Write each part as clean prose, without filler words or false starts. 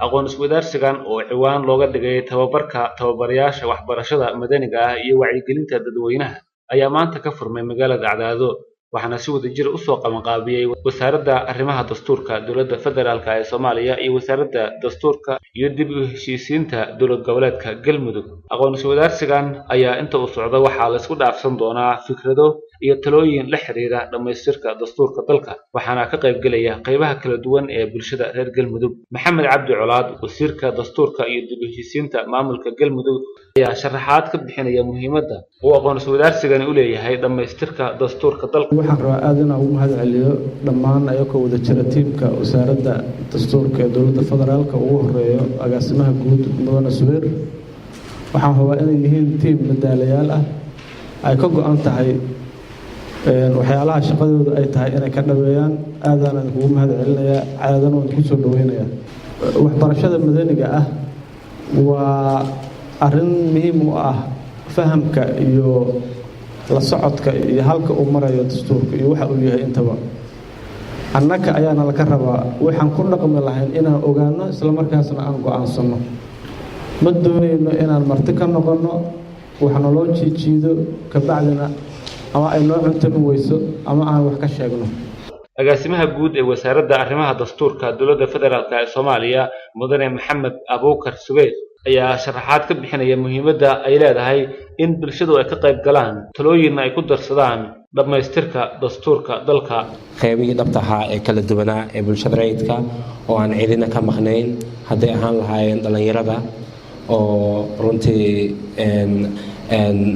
aqoon isweydaarsigan oo ciwaan looga dhigay tababarayaasha waxbarashada madaniga ah iyo wacyigelinta dadweynaha ayaa maanta ka furmay magaalada Cadaado waxaana si wadajir u soo qabanqaabiyay wasaaradda arrimaha dastuurka dowladda federaalka ee Soomaaliya iyo wasaaradda dastuurka iyo dib u heshiisiinta dowlad goboleedka Galmudug. Aqoon isweydaarsigan ayaa inta uu socdo waxaa la isku dhaafsan doonaa fikrado iyo talooyin la xiriira dhamaystirka dastuurka dalka waxaana ka qayb galaya qaybaha kala duwan ee bulshada reer Galmudug. Maxamed Cabdi Colaad wasiirka dastuurka iyo dib u heshiisiinta maamulka Galmudug ayaa sharaxaad ka bixinaya muhiimadda uu aqoon isweydaarsigan u leeyahay dhamaystirka dastuurka dalka. waxaan rabaa aad inaan ugu mahadceliyo dhammaan ayagoo wada jira tiimka wasaaradda dastuurka ee dowladda federaalka ugu horeeyo agaasimaha guud mudane Subeer. waxaan hubaa inay yihiin tiim madaalayaal ah ay ka go'an tahay waxyaalaha shaqadooda ay tahay inay ka dhaweeyaan. aadaan ugu mahadcelinayaa caadana waan ku soo dhaweynayaa. waxbarashada madaniga ah waa arrin muhiim u ah fahamka iyo la socodka iyo halka uu marayo dastuurka iyo waxa uu yahay intaba. annaka ayaana laga rabaa waxaan ku dhaqmi lahayn inaan ogaano isla markaasna aan go'aansano. ma doonayno inaan marti ka noqono waxna loo jiijiido ka bacdina ama ay noo cuntami weyso ama aan wax ka sheegno. agaasimaha guud ee wasaaradda arrimaha dastuurka dowladda federaalka ee Soomaaliya mudane Maxamed Abuukar Subeer ayaa sharaxaad ka bixinaya muhiimadda ay leedahay in bulshadu ay ka qayb galaan talooyin ay ku darsadaan dhamaystirka dastuurka dalka. qaybihii dhabta ahaa ee kala duwanaa ee bulshada rayidka oo aan cidina ka maqnayn hadday ahaan lahaayeen dhalinyarada oo runtii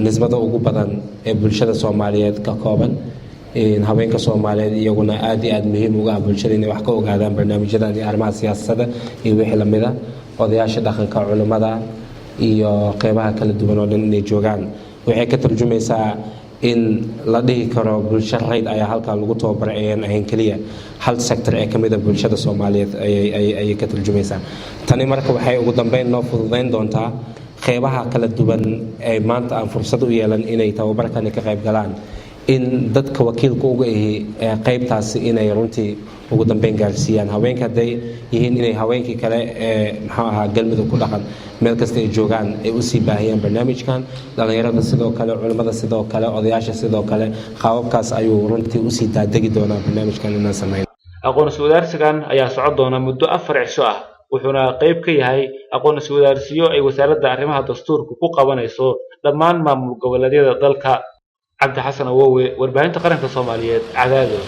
nisbada ugu badan ee bulshada Soomaaliyeed ka kooban haweenka Soomaaliyeed iyaguna aad iyo aad muhiim uga ah bulshada inay wax ka ogaadaan barnaamijyada iyo arrimaha siyaasadda iyo wixii la mid ah odayaasha dhaqanka culimada iyo qaybaha kala duwan oo dhan inay joogaan. waxay ka tarjumaysaa in la dhihi karo bulsho rayid ayaa halkan lagu tababaray ahayn kaliya hal sector ee kamid ah bulshada Soomaaliyeed ayay ka tarjumaysaa. tani marka waxay ugu dambeyn noo fududeyn doontaa qaybaha kala duwan ee maanta aan fursad u yeelan inay tababarkan ka qayb galaan in dadka wakiilka uga yahay qaybtaasi inay runtii ugu dambeyn gaarsiiyaan haweenka haday yihiin inay haweenkii kale maxaa ahaa Galmudug ku dhaqan meel kasta ay joogaan ay u sii baahiyaan barnaamijkan. dhalinyarada sidoo kale culimada sidoo kale odayaasha sidoo kale qaababkaas ayuu runtii u sii daadegi doonaa barnaamijkan inaan sameeyno. aqoon isweydaarsigan ayaa socon doona muddo 4 cisho ah wuxuuna qayb ka yahay aqoon isweydaarsiyo ay wasaaradda arrimaha dastuurka ku qabanayso dhammaan maamul goboleedyada dalka. Cabdi Xasan Awowe warbaahinta qaranka Soomaaliyeed Cadaado.